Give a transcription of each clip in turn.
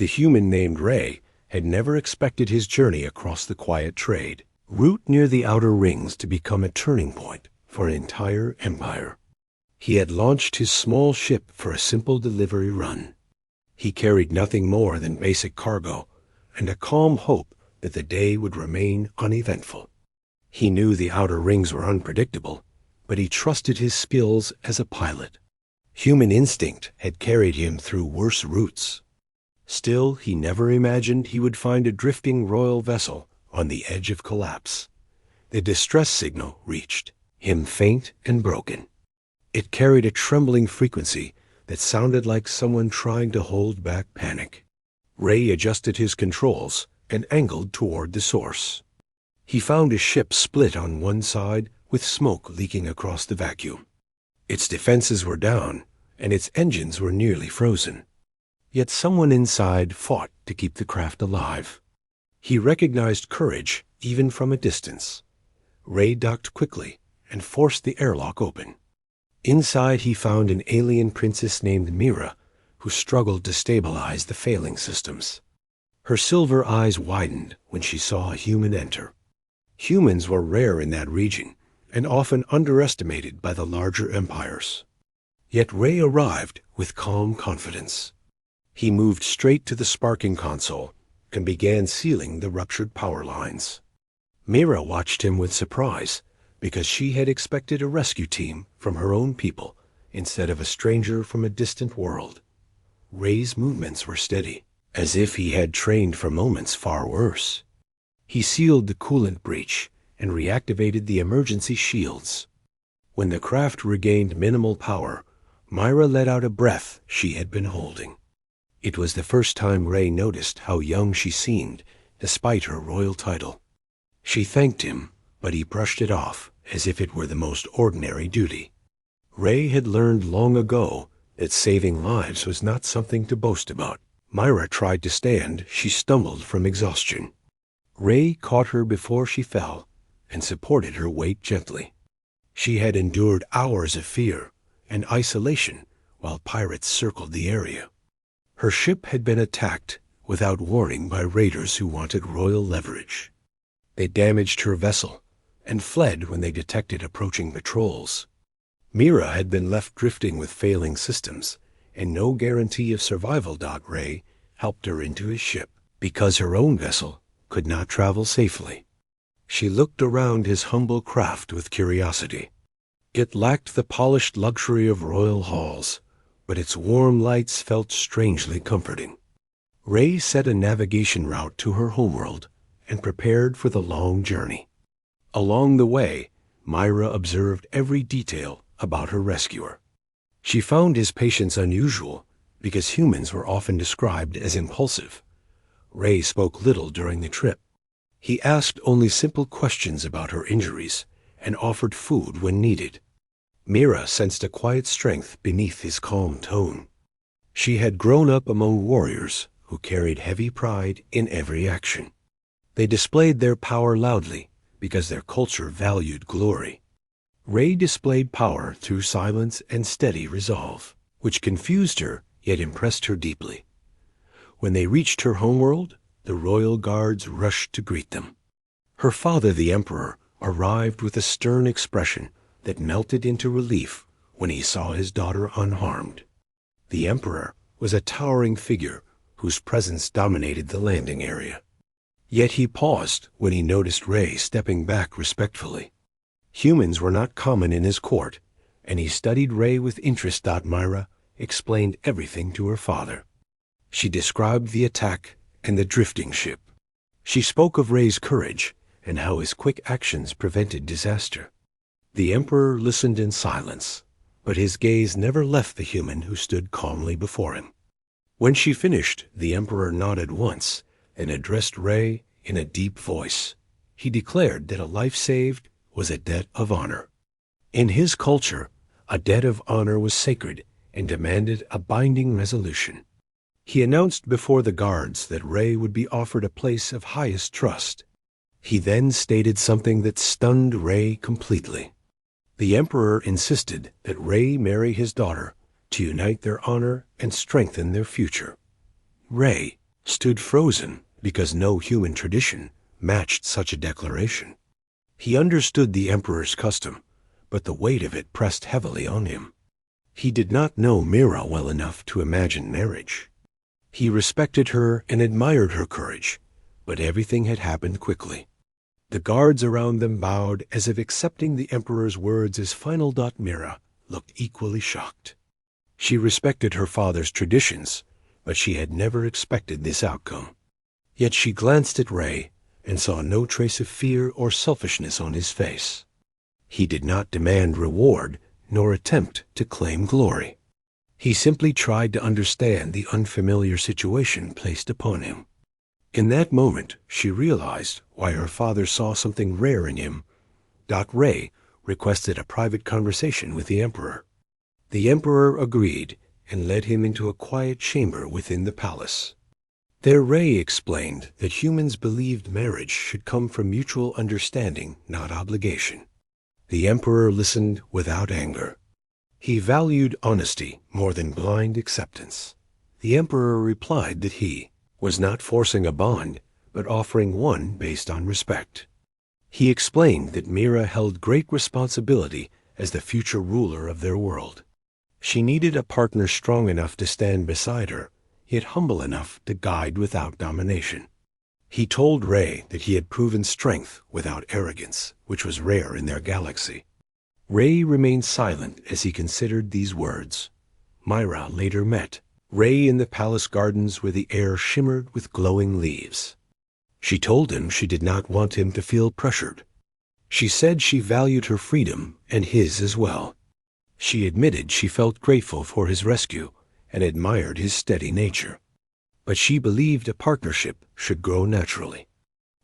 The human named Ray had never expected his journey across the quiet trade route near the outer rings to become a turning point for an entire empire. He had launched his small ship for a simple delivery run. He carried nothing more than basic cargo and a calm hope that the day would remain uneventful. He knew the outer rings were unpredictable, but he trusted his skills as a pilot. Human instinct had carried him through worse routes. Still, he never imagined he would find a drifting royal vessel on the edge of collapse. The distress signal reached him faint and broken. It carried a trembling frequency that sounded like someone trying to hold back panic. Ray adjusted his controls and angled toward the source. He found a ship split on one side with smoke leaking across the vacuum. Its defenses were down, and its engines were nearly frozen. Yet someone inside fought to keep the craft alive. He recognized courage even from a distance. Ray ducked quickly and forced the airlock open. Inside he found an alien princess named Mira, who struggled to stabilize the failing systems. Her silver eyes widened when she saw a human enter. Humans were rare in that region and often underestimated by the larger empires. Yet Ray arrived with calm confidence. He moved straight to the sparking console and began sealing the ruptured power lines. Mira watched him with surprise because she had expected a rescue team from her own people instead of a stranger from a distant world. Ray's movements were steady, as if he had trained for moments far worse. He sealed the coolant breach and reactivated the emergency shields. When the craft regained minimal power, Myra let out a breath she had been holding. It was the first time Ray noticed how young she seemed, despite her royal title. She thanked him, but he brushed it off as if it were the most ordinary duty. Ray had learned long ago that saving lives was not something to boast about. Myra tried to stand. She stumbled from exhaustion. Ray caught her before she fell and supported her weight gently. She had endured hours of fear and isolation while pirates circled the area. Her ship had been attacked without warning by raiders who wanted royal leverage. They damaged her vessel and fled when they detected approaching patrols. Mira had been left drifting with failing systems, and no guarantee of survival. Ray helped her into his ship because her own vessel could not travel safely. She looked around his humble craft with curiosity. It lacked the polished luxury of royal halls, but its warm lights felt strangely comforting. Ray set a navigation route to her homeworld and prepared for the long journey. Along the way, Myra observed every detail about her rescuer. She found his patience unusual because humans were often described as impulsive. Ray spoke little during the trip. He asked only simple questions about her injuries and offered food when needed. Mira sensed a quiet strength beneath his calm tone. She had grown up among warriors who carried heavy pride in every action. They displayed their power loudly because their culture valued glory. Ray displayed power through silence and steady resolve, which confused her yet impressed her deeply. When they reached her homeworld, the royal guards rushed to greet them. Her father, the emperor, arrived with a stern expression that melted into relief when he saw his daughter unharmed. The emperor was a towering figure whose presence dominated the landing area. Yet he paused when he noticed Ray stepping back respectfully. Humans were not common in his court, and he studied Ray with interest. Myra explained everything to her father. She described the attack and the drifting ship. She spoke of Ray's courage and how his quick actions prevented disaster. The emperor listened in silence, but his gaze never left the human who stood calmly before him. When she finished, the emperor nodded once and addressed Ray in a deep voice. He declared that a life saved was a debt of honor. In his culture, a debt of honor was sacred and demanded a binding resolution. He announced before the guards that Ray would be offered a place of highest trust. He then stated something that stunned Ray completely. The emperor insisted that Ray marry his daughter to unite their honor and strengthen their future. Ray, stood frozen because no human tradition matched such a declaration. He understood the emperor's custom, but the weight of it pressed heavily on him. He did not know Mira well enough to imagine marriage. He respected her and admired her courage, but everything had happened quickly. The guards around them bowed as if accepting the emperor's words as final. Mira looked equally shocked. She respected her father's traditions, but she had never expected this outcome. Yet she glanced at Ray and saw no trace of fear or selfishness on his face. He did not demand reward nor attempt to claim glory. He simply tried to understand the unfamiliar situation placed upon him. In that moment, she realized why her father saw something rare in him. Ray requested a private conversation with the emperor. The emperor agreed and led him into a quiet chamber within the palace. There Ray explained that humans believed marriage should come from mutual understanding, not obligation. The emperor listened without anger. He valued honesty more than blind acceptance. The emperor replied that he was not forcing a bond, but offering one based on respect. He explained that Mira held great responsibility as the future ruler of their world. She needed a partner strong enough to stand beside her, yet humble enough to guide without domination. He told Ray that he had proven strength without arrogance, which was rare in their galaxy. Ray remained silent as he considered these words. Mira later met Ray in the palace gardens where the air shimmered with glowing leaves. She told him she did not want him to feel pressured. She said she valued her freedom and his as well. She admitted she felt grateful for his rescue and admired his steady nature. But she believed a partnership should grow naturally.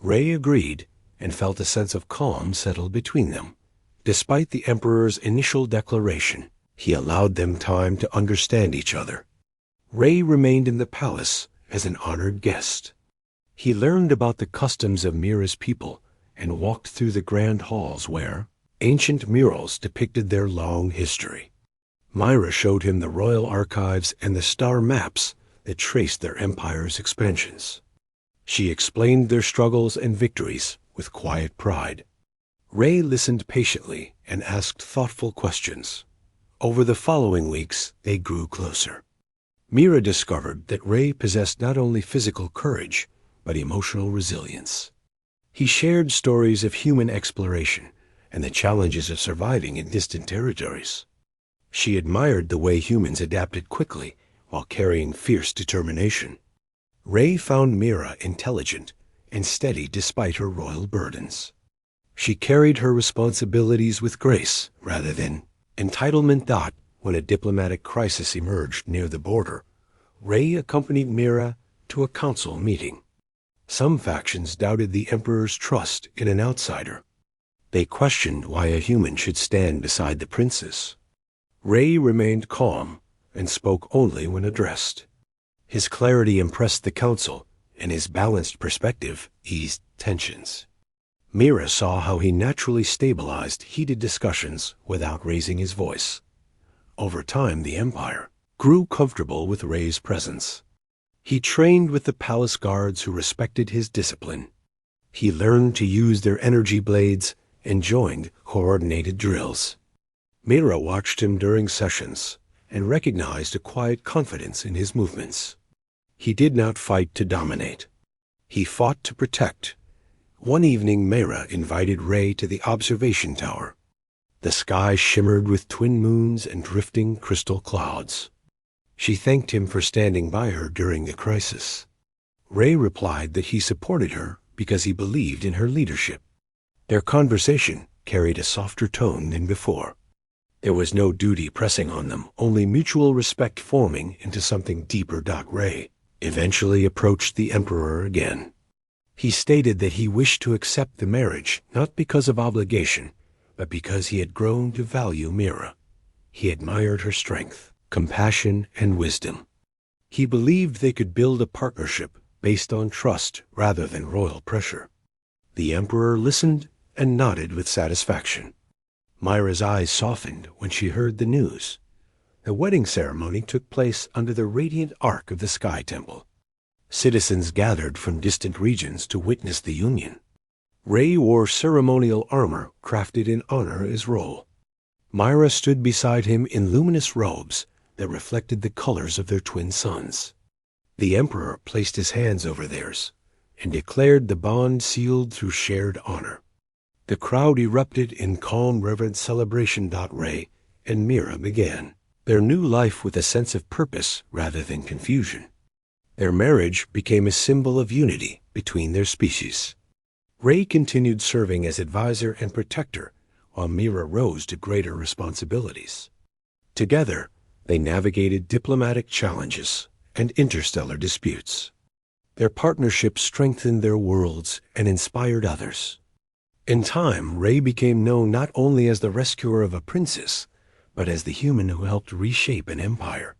Ray agreed and felt a sense of calm settle between them. Despite the emperor's initial declaration, he allowed them time to understand each other. Ray remained in the palace as an honored guest. He learned about the customs of Mira's people and walked through the grand halls where ancient murals depicted their long history. Mira showed him the royal archives and the star maps that traced their empire's expansions. She explained their struggles and victories with quiet pride. Ray listened patiently and asked thoughtful questions. Over the following weeks, they grew closer. Mira discovered that Ray possessed not only physical courage, but emotional resilience. He shared stories of human exploration and the challenges of surviving in distant territories. She admired the way humans adapted quickly while carrying fierce determination. Ray found Mira intelligent and steady despite her royal burdens. She carried her responsibilities with grace rather than entitlement. When a diplomatic crisis emerged near the border, Ray accompanied Mira to a council meeting. Some factions doubted the emperor's trust in an outsider. They questioned why a human should stand beside the princess. Ray remained calm and spoke only when addressed. His clarity impressed the council, and his balanced perspective eased tensions. Mira saw how he naturally stabilized heated discussions without raising his voice. Over time, the empire grew comfortable with Ray's presence. He trained with the palace guards who respected his discipline. He learned to use their energy blades and joined coordinated drills. Mira watched him during sessions and recognized a quiet confidence in his movements. He did not fight to dominate. He fought to protect. One evening, Mira invited Ray to the observation tower. The sky shimmered with twin moons and drifting crystal clouds. She thanked him for standing by her during the crisis. Ray replied that he supported her because he believed in her leadership. Their conversation carried a softer tone than before. There was no duty pressing on them, only mutual respect forming into something deeper. Ray eventually approached the emperor again. He stated that he wished to accept the marriage not because of obligation, but because he had grown to value Mira. He admired her strength, compassion, and wisdom. He believed they could build a partnership based on trust rather than royal pressure. The emperor listened and nodded with satisfaction. Mira's eyes softened when she heard the news. The wedding ceremony took place under the radiant arc of the Sky Temple. Citizens gathered from distant regions to witness the union. Ray wore ceremonial armor crafted in honor of his role. Myra stood beside him in luminous robes that reflected the colors of their twin sons. The Emperor placed his hands over theirs and declared the bond sealed through shared honor. The crowd erupted in calm, reverent celebration. Ray and Mira began their new life with a sense of purpose rather than confusion. Their marriage became a symbol of unity between their species. Ray continued serving as advisor and protector, while Mira rose to greater responsibilities. Together, they navigated diplomatic challenges and interstellar disputes. Their partnership strengthened their worlds and inspired others. In time, Ray became known not only as the rescuer of a princess, but as the human who helped reshape an empire.